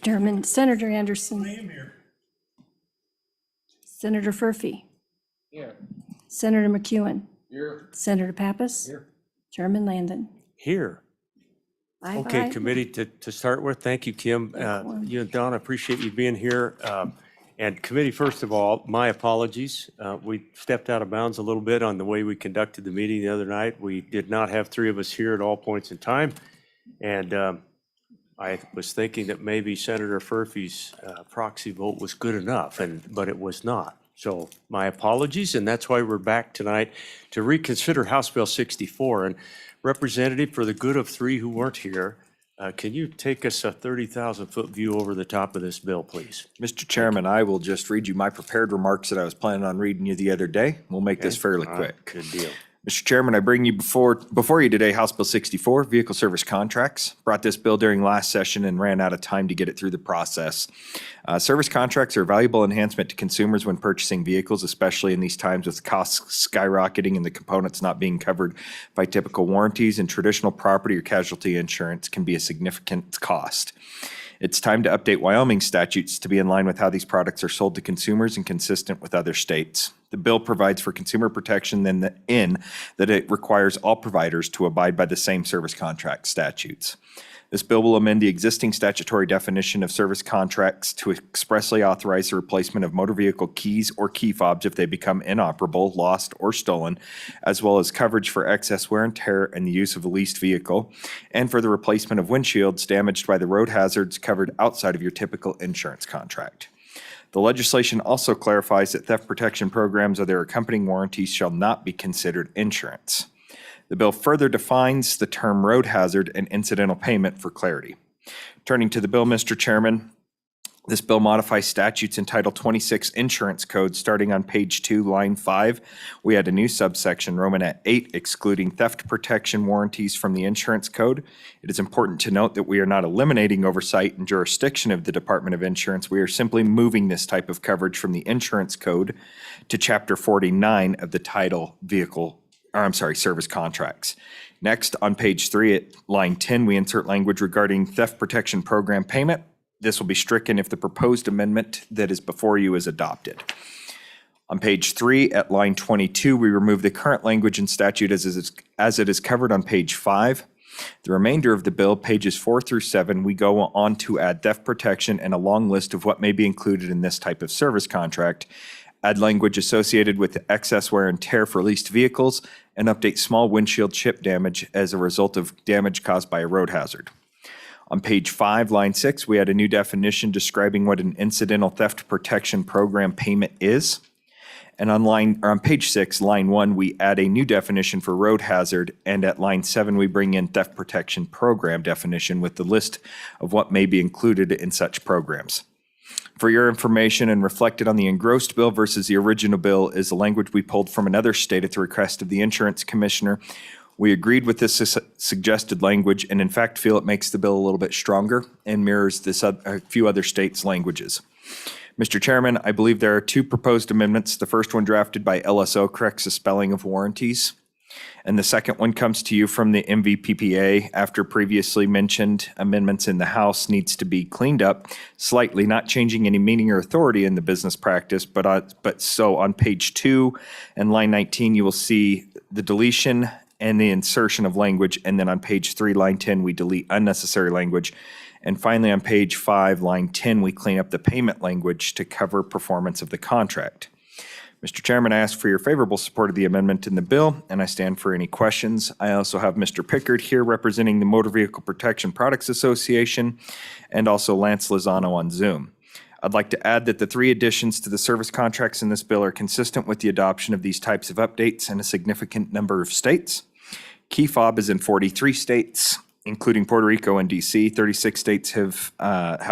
Chairman, Senator I Anderson, am here. Senator Furphy, Here. Senator McEwen, Here. Senator Pappas, Here. Chairman Landon. Here. Aye, Okay, aye. committee, to start with, thank you, Kim. You and Don, I appreciate you being here. And committee, first of all, my apologies. We stepped out of bounds a little bit on the way we conducted the meeting the other night. We did not have three of us here at all points in time. And I was thinking that maybe Senator Furphy's proxy vote was good enough, but it was not. So my apologies, and that's why we're back tonight to reconsider House Bill 64. And Representative, for the good of three who weren't here, can you take us a 30,000-foot view over the top of this bill, please? Mr. Chairman, I will just read you my prepared remarks that I was planning on reading you the other day. We'll make this fairly quick. Good deal. Mr. Chairman, I bring you before you today House Bill 64, Vehicle Service Contracts. Brought this bill during last session and ran out of time to get it through the process. Service contracts are a valuable enhancement to consumers when purchasing vehicles, especially in these times with costs skyrocketing and the components not being covered by typical warranties, and traditional property or casualty insurance can be a significant cost. It's time to update Wyoming statutes to be in line with how these products are sold to consumers and consistent with other states. The bill provides for consumer protection in that it requires all providers to abide by the same service contract statutes. This bill will amend the existing statutory definition of service contracts to expressly authorize the replacement of motor vehicle keys or key fobs if they become inoperable, lost, or stolen, as well as coverage for excess wear and tear and the use of a leased vehicle, and for the replacement of windshields damaged by the road hazards covered outside of your typical insurance contract. The legislation also clarifies that theft protection programs or their accompanying warranties shall not be considered insurance. The bill further defines the term road hazard and incidental payment for clarity. Turning to the bill, Mr. Chairman, this bill modifies statutes in Title 26 Insurance Code starting on page 2, line 5. We add a new subsection, Romanet 8, excluding theft protection warranties from the insurance code. It is important to note that we are not eliminating oversight and jurisdiction of the Department of Insurance. We are simply moving this type of coverage from the insurance code to Chapter 49 of the title Service Contracts. Next, on page 3 at line 10, we insert language regarding theft protection program payment. This will be stricken if the proposed amendment that is before you is adopted. On page 3 at line 22, we remove the current language in statute as it is covered on page 5. The remainder of the bill, pages 4 through 7, we go on to add theft protection and a long list of what may be included in this type of service contract, add language associated with excess wear and tear for leased vehicles, and update small windshield chip damage as a result of damage caused by a road hazard. On page 5, line 6, we add a new definition describing what an incidental theft protection program payment is. And on page 6, line 1, we add a new definition for road hazard, and at line 7, we bring in theft protection program definition with the list of what may be included in such programs. For your information and reflected on the engrossed bill versus the original bill is the language we pulled from another state at the request of the insurance commissioner. We agreed with this suggested language and in fact feel it makes the bill a little bit stronger and mirrors a few other states' languages. Mr. Chairman, I believe there are two proposed amendments. The first one drafted by LSO corrects the spelling of warranties. And the second one comes to you from the MVPPA after previously mentioned amendments in the House needs to be cleaned up slightly, not changing any meaning or authority in the business practice, but so on page 2 and line 19, you will see the deletion and the insertion of language. And then on page 3, line 10, we delete unnecessary language. And finally, on page 5, line 10, we clean up the payment language to cover performance of the contract. Mr. Chairman, I ask for your favorable support of the amendment in the bill, and I stand for any questions. I also have Mr. Pickard here representing the Motor Vehicle Protection Products Association and also Lance Lozano on Zoom. I'd like to add that the 3 additions to the service contracts in this bill are consistent with the adoption of these types of updates in a significant number of states. Key fob is in 43 states, including Puerto Rico and DC. 36 states have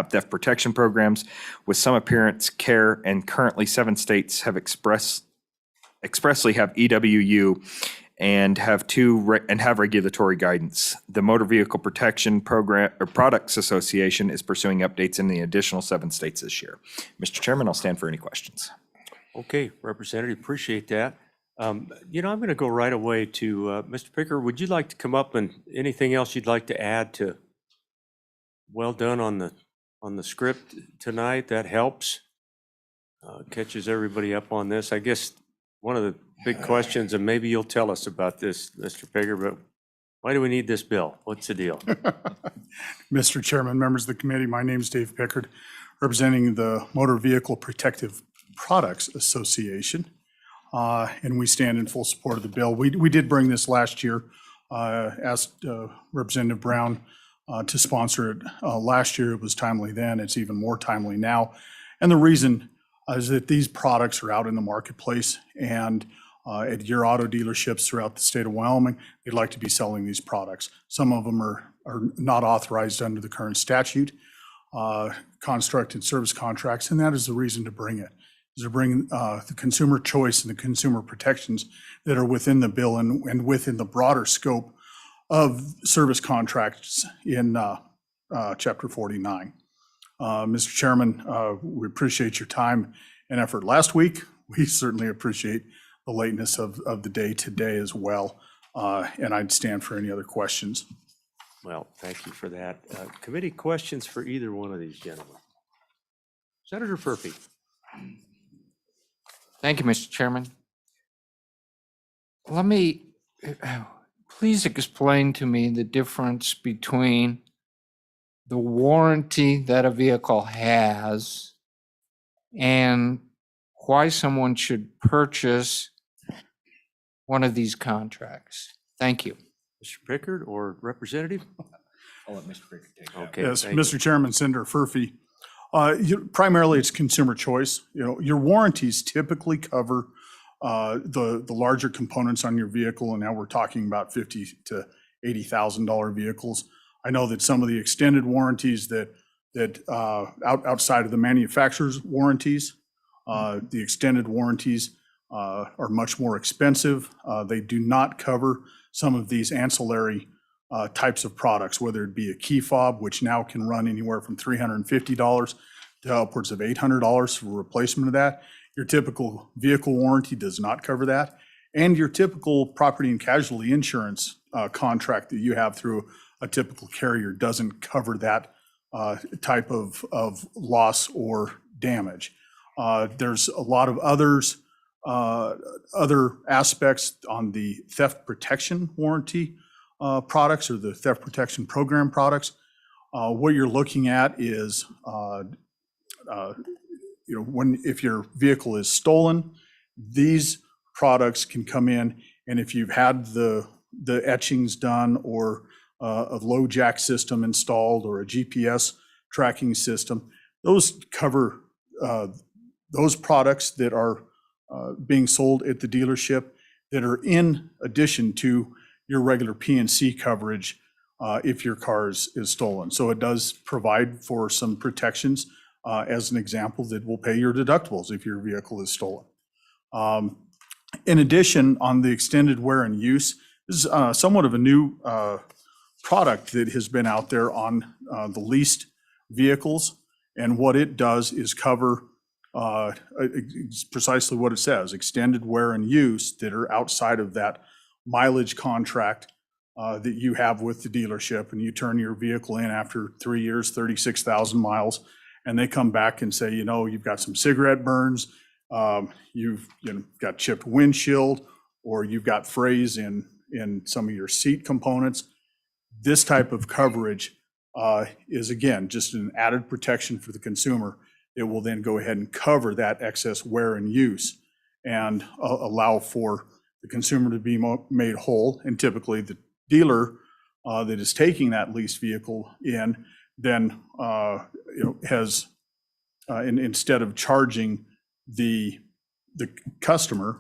theft protection programs with some appearance care, and currently 7 states have expressly have EWU and have regulatory guidance. The Motor Vehicle Protection Program or Products Association is pursuing updates in the additional 7 states this year. Mr. Chairman, I'll stand for any questions. Okay, Representative, appreciate that. I'm going to go right away to Mr. Picker. Would you like to come up and anything else you'd like to add to? Well done on the on the script tonight. That helps. Catches everybody up on this. I guess one of the big questions, and maybe you'll tell us about this, Mr. Pigger, but why do we need this bill? What's the deal? Mr. Chairman, members of the committee, my name is Dave Pickard, representing the Motor Vehicle Protective Products Association, and we stand in full support of the bill. We did bring this last year, asked Representative Brown to sponsor it. Last year it was timely then, it's even more timely now. And the reason is that these products are out in the marketplace, and at your auto dealerships throughout the state of Wyoming, they'd like to be selling these products. Some of them are not authorized under the current statute, construct and service contracts, and that is the reason to bring it, is to bring the consumer choice and the consumer protections that are within the bill and within the broader scope of service contracts in Chapter 49. Mr. Chairman, we appreciate your time and effort last week. We certainly appreciate the lateness of the day today as well, and I'd stand for any other questions. Well, thank you for that. Committee questions for either one of these gentlemen? Senator Furphy. Thank you, Mr. Chairman. Let me, please explain to me the difference between the warranty that a vehicle has and why someone should purchase one of these contracts. Thank you. Mr. Pickard or Representative? I'll let Mr. Pickard take that. Okay. Yes, thank you. Mr. Chairman, Senator Furphy. Primarily, it's consumer choice. Your warranties typically cover the larger components on your vehicle, and now we're talking about $50,000 to $80,000 vehicles. I know that some of the extended warranties that outside of the manufacturer's warranties, the extended warranties are much more expensive. They do not cover some of these ancillary types of products, whether it be a key fob, which now can run anywhere from $350 to upwards of $800 for replacement of that. Your typical vehicle warranty does not cover that. And your typical property and casualty insurance contract that you have through a typical carrier doesn't cover that type of loss or damage. There's a lot of other aspects on the theft protection warranty products or the theft protection program products. What you're looking at is, if your vehicle is stolen, these products can come in, and if you've had the etchings done or a low jack system installed or a GPS tracking system, those cover those products that are being sold at the dealership that are in addition to your regular P&C coverage if your car is stolen. So it does provide for some protections, as an example, that will pay your deductibles if your vehicle is stolen. In addition, on the extended wear and use, this is somewhat of a new product that has been out there on the leased vehicles. And what it does is cover precisely what it says, extended wear and use that are outside of that mileage contract that you have with the dealership, and you turn your vehicle in after 3 years, 36,000 miles, and they come back and say, you've got some cigarette burns, you've got chipped windshield, or you've got frays in some of your seat components. This type of coverage is, again, just an added protection for the consumer. It will then go ahead and cover that excess wear and use and allow for the consumer to be made whole. And typically the dealer that is taking that leased vehicle in then has, instead of charging the customer,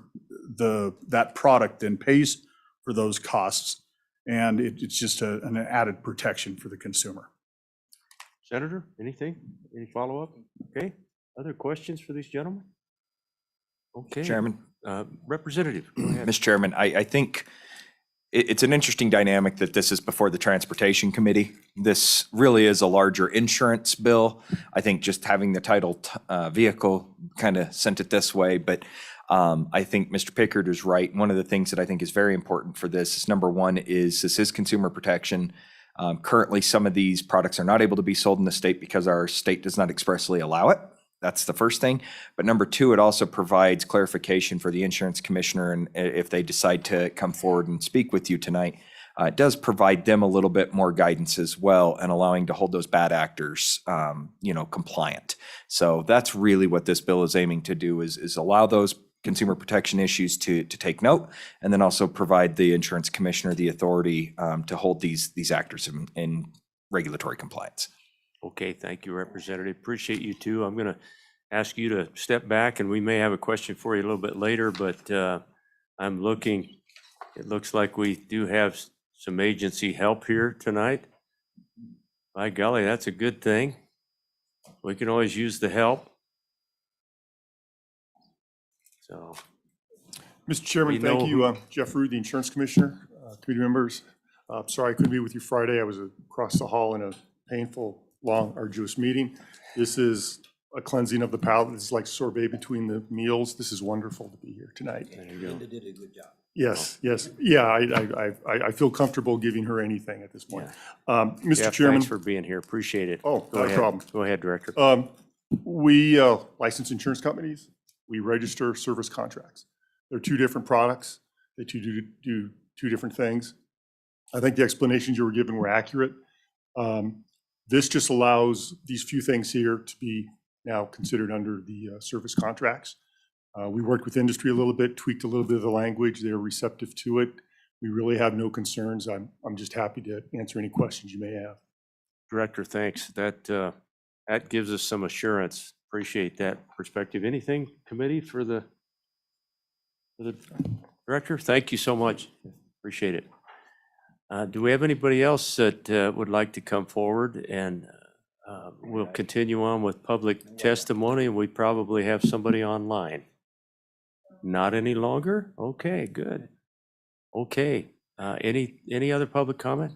that product then pays for those costs. And it's just an added protection for the consumer. Senator, anything? Any follow-up? Okay. Other questions for these gentlemen? Okay. Chairman. Representative, go ahead. Mr. Chairman, I think it's an interesting dynamic that this is before the Transportation Committee. This really is a larger insurance bill. I think just having the title vehicle kind of sent it this way, but I think Mr. Pickard is right. One of the things that I think is very important for this is, number one, is this is consumer protection. Currently, some of these products are not able to be sold in the state because our state does not expressly allow it. That's the first thing. But number two, it also provides clarification for the insurance commissioner, and if they decide to come forward and speak with you tonight, it does provide them a little bit more guidance as well, and allowing to hold those bad actors, compliant. So that's really what this bill is aiming to do, is allow those consumer protection issues to take note, and then also provide the insurance commissioner the authority to hold these actors in regulatory compliance. Okay, thank you, Representative. Appreciate you too. I'm going to ask you to step back, and we may have a question for you a little bit later, but I'm looking, it looks like we do have some agency help here tonight. By golly, that's a good thing. We can always use the help. So, Mr. Chairman, We know thank you. Jeff Rude, the Insurance Commissioner, committee members. Sorry I couldn't be with you Friday. I was across the hall in a painful, long, arduous meeting. This is a cleansing of the palate. This is like sorbet between the meals. This is wonderful to be here tonight. there you go. Linda did a good job. Yes, yes. Yeah, I feel comfortable giving her anything at this point. Mr. Jeff, Chairman. thanks for being here. Appreciate it. Oh, Go not a ahead. problem. Go ahead, Director. We license insurance companies. We register service contracts. They're two different products. They do two different things. I think the explanations you were given were accurate. This just allows these few things here to be now considered under the service contracts. We worked with industry a little bit, tweaked a little bit of the language. They're receptive to it. We really have no concerns. I'm just happy to answer any questions you may have. Director, thanks. That gives us some assurance. Appreciate that perspective. Anything, committee, for the Director? Thank you so much. Appreciate it. Do we have anybody else that would like to come forward? And we'll continue on with public testimony, and we probably have somebody online. Not any longer? Okay, good. Okay, any other public comment?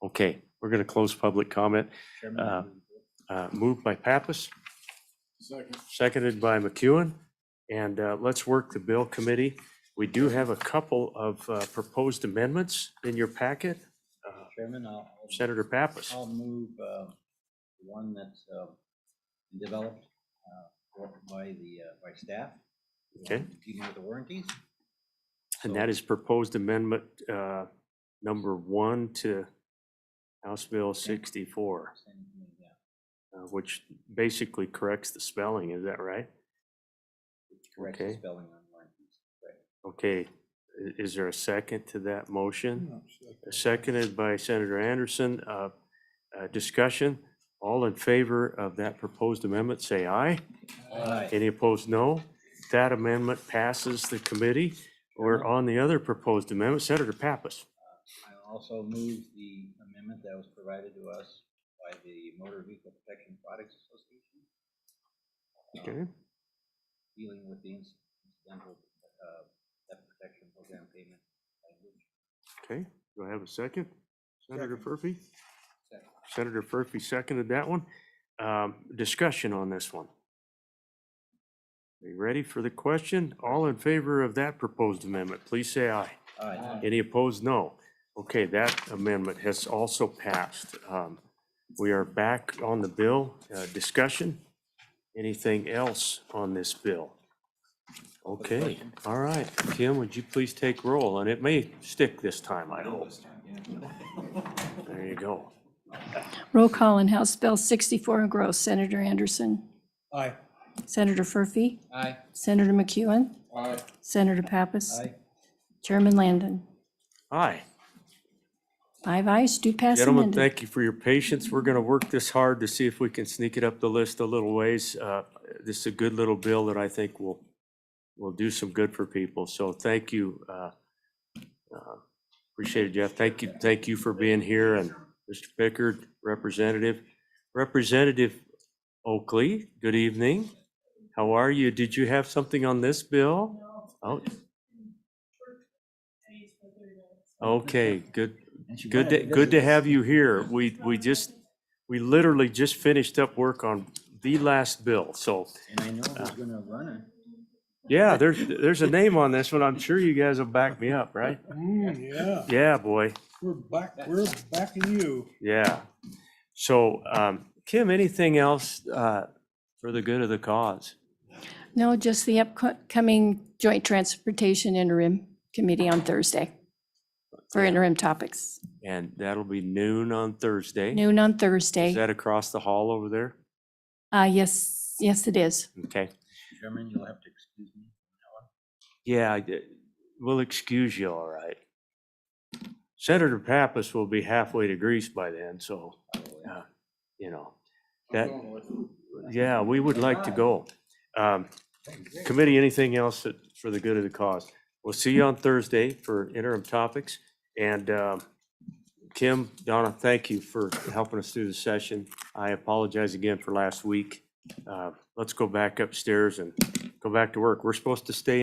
Okay, we're going to close public comment. Moved by Pappas. Seconded by McEwen. And let's work the bill committee. We do have a couple of proposed amendments in your packet. Chairman, Senator Pappas. I'll move one that's developed by staff. Okay. Dealing with the warranties. And that is proposed amendment number 1 to House Bill 64, which basically corrects the spelling. Is that right? Correct the Okay. spelling on warranties. Right. Okay. Is there a second to that motion? Seconded by Senator Anderson. Discussion. All in favor of that proposed amendment, say aye. Aye. Any opposed, no. That amendment passes the committee. Or on the other proposed amendment, Senator Pappas. I also move the amendment that was provided to us by the Motor Vehicle Protection Products Association. Okay. Dealing with the incidental theft protection program payment language. Okay. Do I have a second? Senator Second. Furphy? Second. Senator Furphy seconded that one. Discussion on this one. Are you ready for the question? All in favor of that proposed amendment, please say aye. Aye. Any opposed? No. Okay, that amendment has also passed. We are back on the bill. Discussion? Anything else on this bill? Okay, all right. Kim, would you please take roll? And it may stick this time, I hope. There you go. Roll call on House Bill 64 and gross. Senator Anderson. Aye. Senator Furphy. Aye. Senator McEwen. Aye. Senator Pappas. Aye. Chairman Landon. Aye. 5 ayes, do pass Gentlemen, amended. thank you for your patience. We're going to work this hard to see if we can sneak it up the list a little ways. This is a good little bill that I think will do some good for people. So thank you. Appreciate it, Jeff. Thank you for being here. And Mr. Pickard, Representative Oakley, good evening. How are you? Did you have something on this bill? Oh. Okay, good. Good to have you here. We literally just finished up work on the last bill. So And I know who's gonna run it. yeah, there's a name on this one. I'm sure you guys will back me up, right? Yeah. Yeah, boy. We're backing you. Yeah. So, Kim, anything else for the good of the cause? No, just the upcoming Joint Transportation Interim Committee on Thursday for interim topics. And that'll be noon on Thursday. Noon on Is Thursday. that across the hall over there? Yes, it is. Okay. Chairman, you'll have to excuse me. Yeah, we'll excuse you, all right. Senator Pappas will be halfway to Greece by then, so, you know, that, yeah, we would like to go. Committee, anything else for the good of the cause? We'll see you on Thursday for interim topics. And Kim, Donna, thank you for helping us through the session. I apologize again for last week. Let's go back upstairs and go back to work. We're supposed to stay